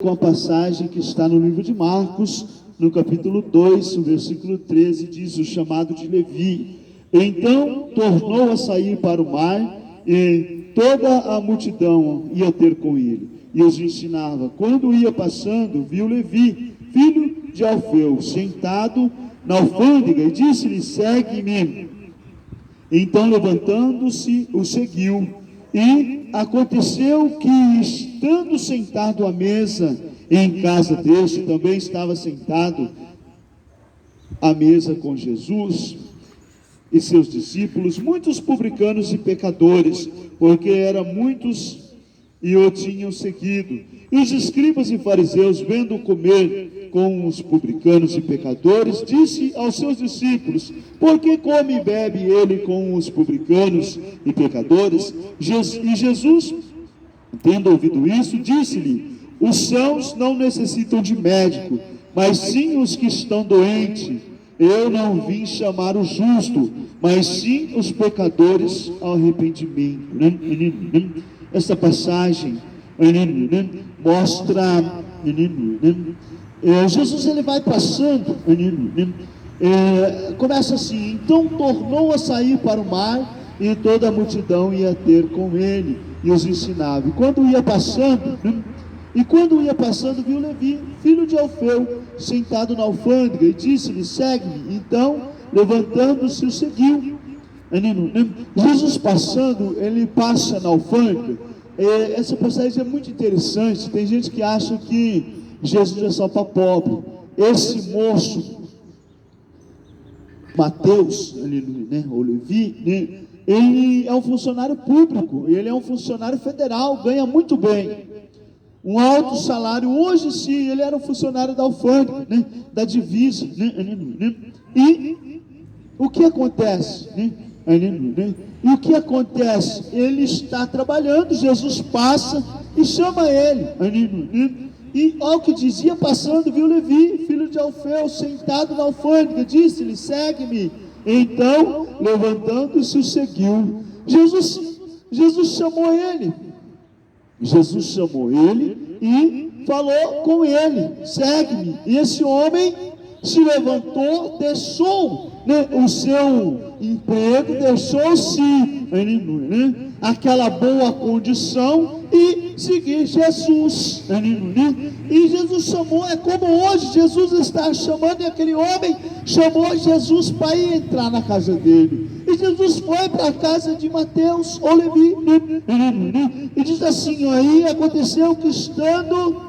Com a passagem que está no livro de Marcos, no capítulo 2, o versículo 13, diz: o chamado de Levi. Então tornou a sair para o mar, e toda a multidão ia ter com ele, e os ensinava. Quando ia passando, viu Levi, filho de Alfeu, sentado na alfândega, e disse-lhe: segue-me. Então, levantando-se, o seguiu. E aconteceu que, estando sentado à mesa em casa deste, também estava sentado à mesa com Jesus e seus discípulos, muitos publicanos e pecadores, porque eram muitos e o tinham seguido. E os escribas e fariseus, vendo comer com os publicanos e pecadores, disse aos seus discípulos: por que come e bebe ele com os publicanos e pecadores? E Jesus, tendo ouvido isso, disse-lhe: os sãos não necessitam de médico, mas sim os que estão doentes. Eu não vim chamar o justo, mas sim os pecadores ao arrependimento. Essa passagem mostra Jesus, ele vai passando, começa assim: então tornou a sair para o mar, e toda a multidão ia ter com ele, e os ensinava. E quando ia passando, viu Levi, filho de Alfeu, sentado na alfândega, e disse-lhe: segue-me. Então, levantando-se, o seguiu. Jesus passando, ele passa na alfândega. Essa passagem é muito interessante. Tem gente que acha que Jesus é só para pobre. Esse moço, Mateus, ou Levi, ele é um funcionário público, ele é um funcionário federal, ganha muito bem, um alto salário. Hoje sim, ele era um funcionário da alfândega, da divisa, e o que acontece? E o que acontece? Ele está trabalhando, Jesus passa e chama ele, e ao que dizia, passando, viu Levi, filho de Alfeu, sentado na alfândega, disse-lhe: segue-me. Então, levantando-se, o seguiu. Jesus chamou ele e falou com ele: segue-me. E esse homem se levantou, deixou o seu emprego, deixou-se aquela boa condição e seguir Jesus. E Jesus chamou, é como hoje Jesus está chamando, e aquele homem chamou Jesus para ir entrar na casa dele. E Jesus foi para a casa de Mateus, ou Levi, e diz assim: aí aconteceu que estando,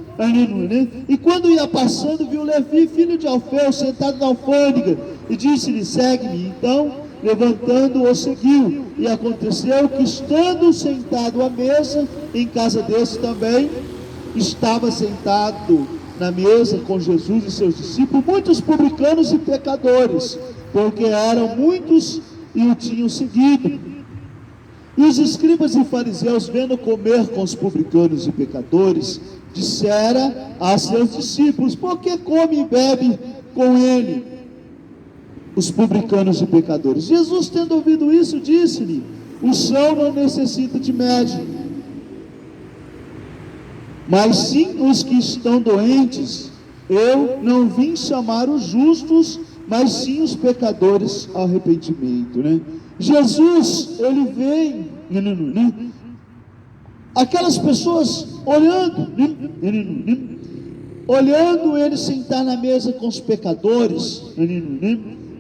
e quando ia passando, viu Levi, filho de Alfeu, sentado na alfândega, e disse-lhe: segue-me. Então, levantando, o seguiu. E aconteceu que, estando sentado à mesa em casa desse também, estava sentado na mesa com Jesus e seus discípulos muitos publicanos e pecadores, porque eram muitos e o tinham seguido. E os escribas e fariseus, vendo comer com os publicanos e pecadores, disseram a seus discípulos: por que come e bebe com ele os publicanos e pecadores? Jesus, tendo ouvido isso, disse-lhe: o são não necessita de médico, mas sim os que estão doentes. Eu não vim chamar os justos, mas sim os pecadores ao arrependimento. Jesus, ele vem, aquelas pessoas olhando ele sentar na mesa com os pecadores,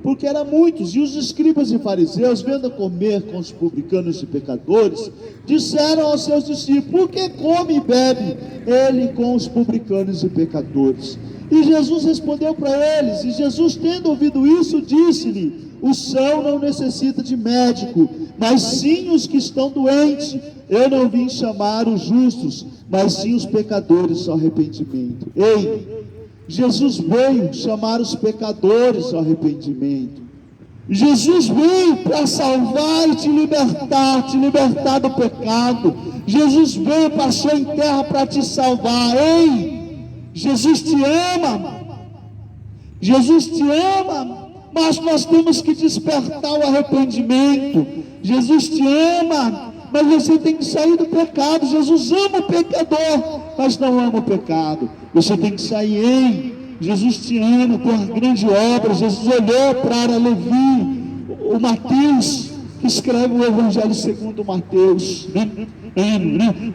porque eram muitos. E os escribas e fariseus, vendo comer com os publicanos e pecadores, disseram aos seus discípulos: por que come e bebe ele com os publicanos e pecadores? E Jesus respondeu para eles, e Jesus, tendo ouvido isso, disse-lhe: o são não necessita de médico, mas sim os que estão doentes. Eu não vim chamar os justos, mas sim os pecadores ao arrependimento. Ei, Jesus veio chamar os pecadores ao arrependimento. Jesus veio para salvar e te libertar do pecado. Jesus veio, passou em terra para te salvar. Ei, Jesus te ama, mas nós temos que despertar o arrependimento. Jesus te ama, mas você tem que sair do pecado. Jesus ama o pecador, mas não ama o pecado. Você tem que sair. Ei, Jesus te ama, tem uma grande obra. Jesus olhou para Levi, o Mateus, que escreve o Evangelho segundo Mateus.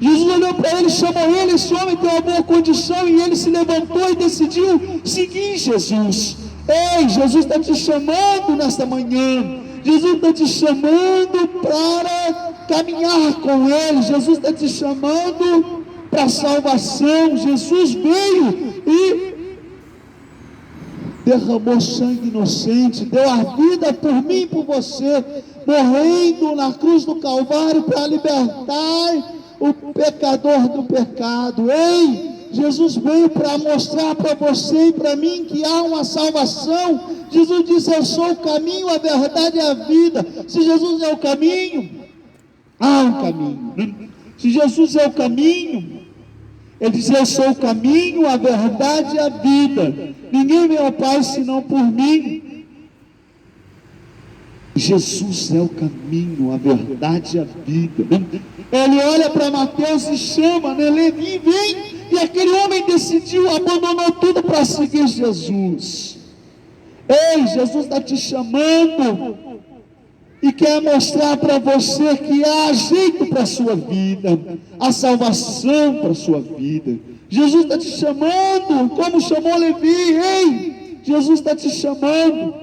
Jesus olhou para ele, chamou ele. Esse homem tem uma boa condição, e ele se levantou e decidiu seguir Jesus. Ei, Jesus está te chamando nesta manhã. Jesus está te chamando para caminhar com Ele. Jesus está te chamando para a salvação. Jesus veio e derramou sangue inocente, deu a vida por mim e por você, morrendo na cruz do Calvário para libertar o pecador do pecado. Ei, Jesus veio para mostrar para você e para mim que há uma salvação. Jesus disse: eu sou o caminho, a verdade e a vida. Se Jesus é o caminho, há um caminho. Se Jesus é o caminho, Ele diz: eu sou o caminho, a verdade e a vida. Ninguém vem ao Pai senão por mim. Jesus é o caminho, a verdade e a vida. Ele olha para Mateus e chama, né? Levi, vem. E aquele homem decidiu, abandonou tudo para seguir Jesus. Ei, Jesus está te chamando e quer mostrar para você que há jeito para a sua vida, há salvação para a sua vida. Jesus está te chamando, como chamou Levi. Ei, Jesus está te chamando.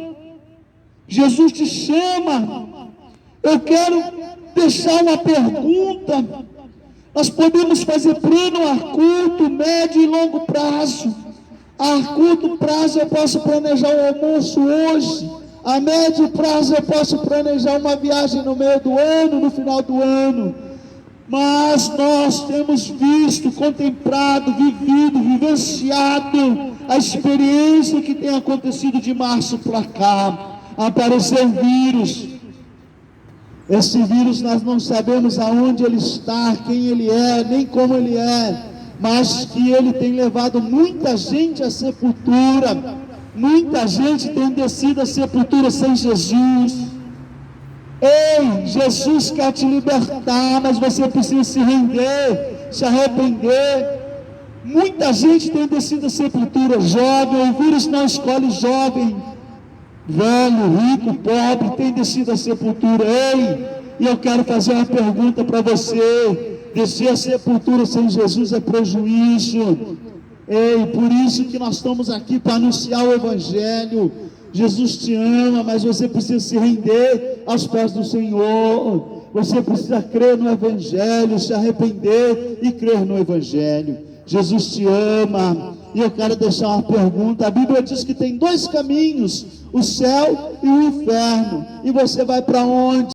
Jesus te chama. Eu quero deixar uma pergunta. Nós podemos fazer plano a curto, médio e longo prazo. A curto prazo eu posso planejar o almoço hoje. A médio prazo eu posso planejar uma viagem no meio do ano, no final do ano. Mas nós temos visto, contemplado, vivido, vivenciado a experiência que tem acontecido de março para cá. Apareceu um vírus. Esse vírus nós não sabemos aonde ele está, quem ele é, nem como ele é, mas que ele tem levado muita gente à sepultura. Muita gente tem descido à sepultura sem Jesus. Ei, Jesus quer te libertar, mas você precisa se render, se arrepender. Muita gente tem descido à sepultura, jovem. O vírus não escolhe jovem, velho, rico, pobre, tem descido à sepultura. Ei, e eu quero fazer uma pergunta para você. Descer à sepultura sem Jesus é prejuízo. Ei, por isso que nós estamos aqui para anunciar o Evangelho. Jesus te ama, mas você precisa se render aos pés do Senhor. Você precisa crer no Evangelho, se arrepender e crer no Evangelho. Jesus te ama. E eu quero deixar uma pergunta. A Bíblia diz que tem dois caminhos: o céu e o inferno. E você vai para onde?